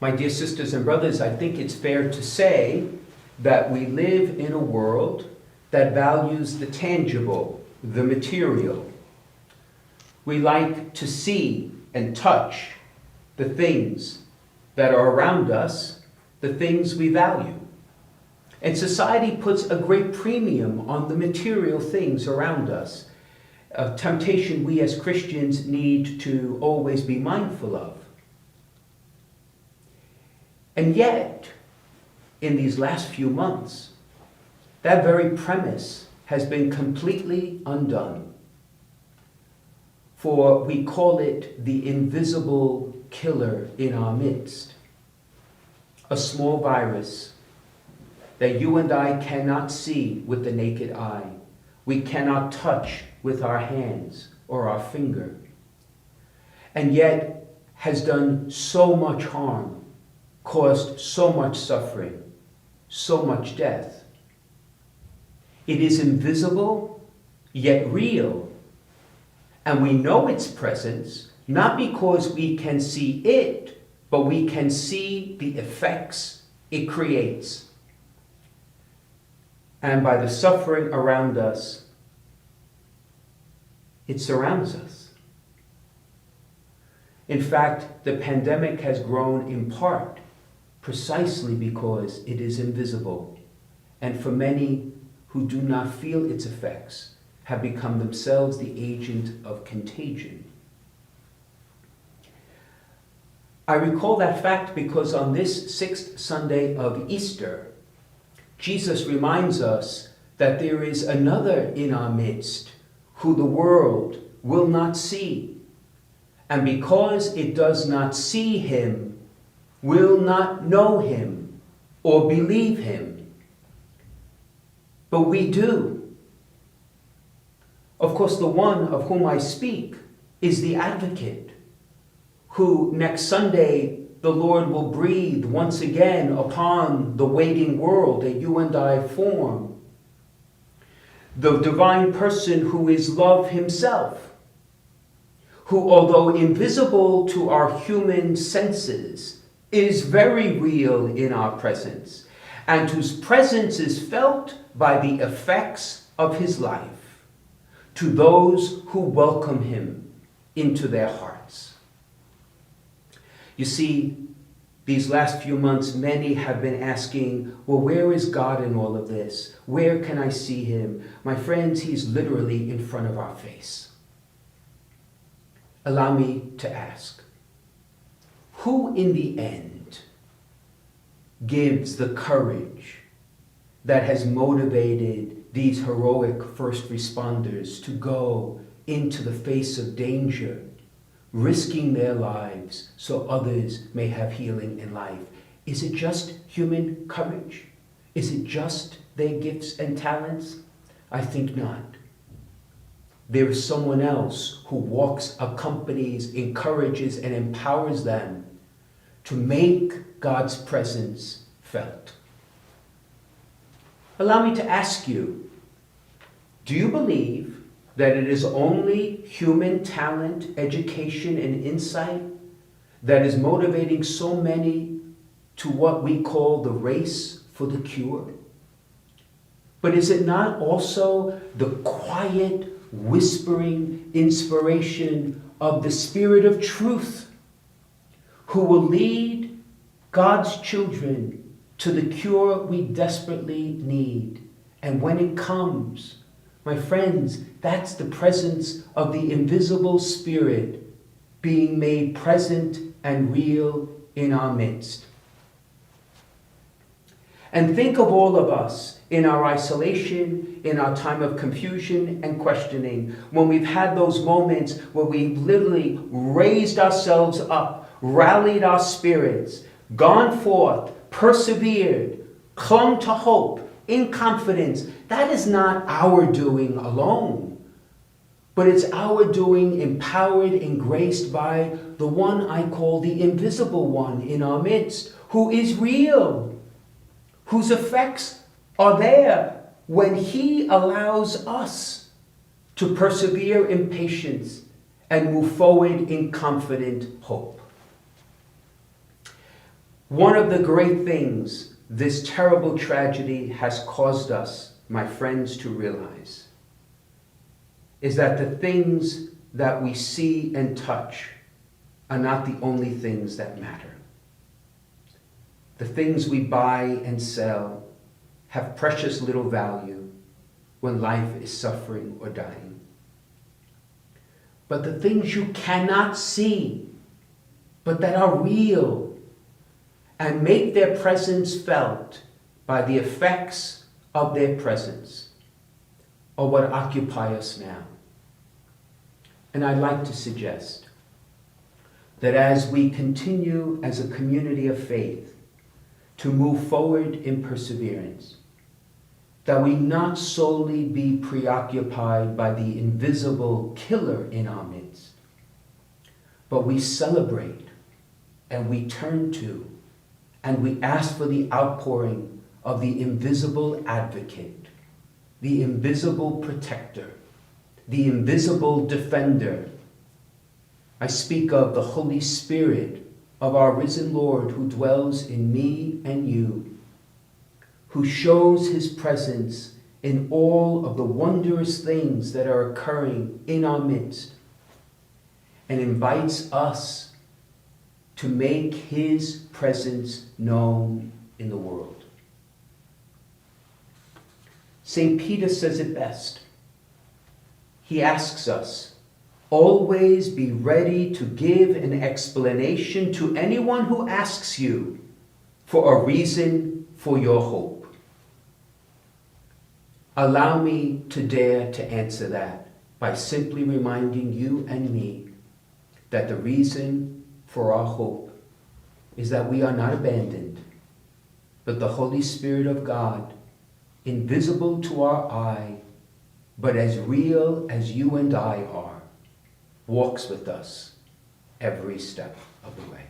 My dear sisters and brothers, I think it's fair to say that we live in a world that values the tangible, the material. We like to see and touch the things that are around us, the things we value. And society puts a great premium on the material things around us, a temptation we as Christians need to always be mindful of. And yet, in these last few months, that very premise has been completely undone. For we call it the invisible killer in our midst. A small virus that you and I cannot see with the naked eye. We cannot touch with our hands or our finger. And yet has done so much harm, caused so much suffering, so much death. It is invisible, yet real. And we know its presence, not because we can see it, but we can see the effects it creates. And by the suffering around us, it surrounds us. In fact, the pandemic has grown in part precisely because it is invisible, and for many who do not feel its effects have become themselves the agent of contagion. I recall that fact because on this sixth Sunday of Easter, Jesus reminds us that there is another in our midst who the world will not see, and because it does not see him, will not know him or believe him. But we do. Of course, the one of whom I speak is the advocate, who next Sunday the Lord will breathe once again upon the waiting world that you and I form. The divine person who is love himself, who, although invisible to our human senses, is very real in our presence, and whose presence is felt by the effects of his life to those who welcome him into their hearts. You see, these last few months, many have been asking, well, where is God in all of this? Where can I see him? My friends, he's literally in front of our face. Allow me to ask, who in the end gives the courage that has motivated these heroic first responders to go into the face of danger, risking their lives so others may have healing in life? Is it just human courage? Is it just their gifts and talents? I think not. There is someone else who walks, accompanies, encourages, and empowers them to make God's presence felt. Allow me to ask you, do you believe that it is only human talent, education, and insight that is motivating so many to what we call the race for the cure? But is it not also the quiet, whispering inspiration of the Spirit of truth who will lead God's children to the cure we desperately need? And when it comes, my friends, that's the presence of the invisible Spirit being made present and real in our midst. And think of all of us in our isolation, in our time of confusion and questioning, when we've had those moments where we've literally raised ourselves up, rallied our spirits, gone forth, persevered, clung to hope, in confidence. That is not our doing alone, but it's our doing empowered and graced by the one I call the invisible one in our midst, who is real, whose effects are there when he allows us to persevere in patience and move forward in confident hope. One of the great things this terrible tragedy has caused us, my friends, to realize is that the things that we see and touch are not the only things that matter. The things we buy and sell have precious little value when life is suffering or dying. But the things you cannot see, but that are real and make their presence felt by the effects of their presence, are what occupy us now. And I'd like to suggest that as we continue as a community of faith to move forward in perseverance, that we not solely be preoccupied by the invisible killer in our midst, but we celebrate and we turn to and we ask for the outpouring of the invisible advocate, the invisible protector, the invisible defender. I speak of the Holy Spirit of our risen Lord who dwells in me and you, who shows his presence in all of the wondrous things that are occurring in our midst and invites us to make his presence known in the world. St. Peter says it best. He asks us, always be ready to give an explanation to anyone who asks you for a reason for your hope. Allow me to dare to answer that by simply reminding you and me that the reason for our hope is that we are not abandoned, but the Holy Spirit of God, invisible to our eye, but as real as you and I are, walks with us every step of the way.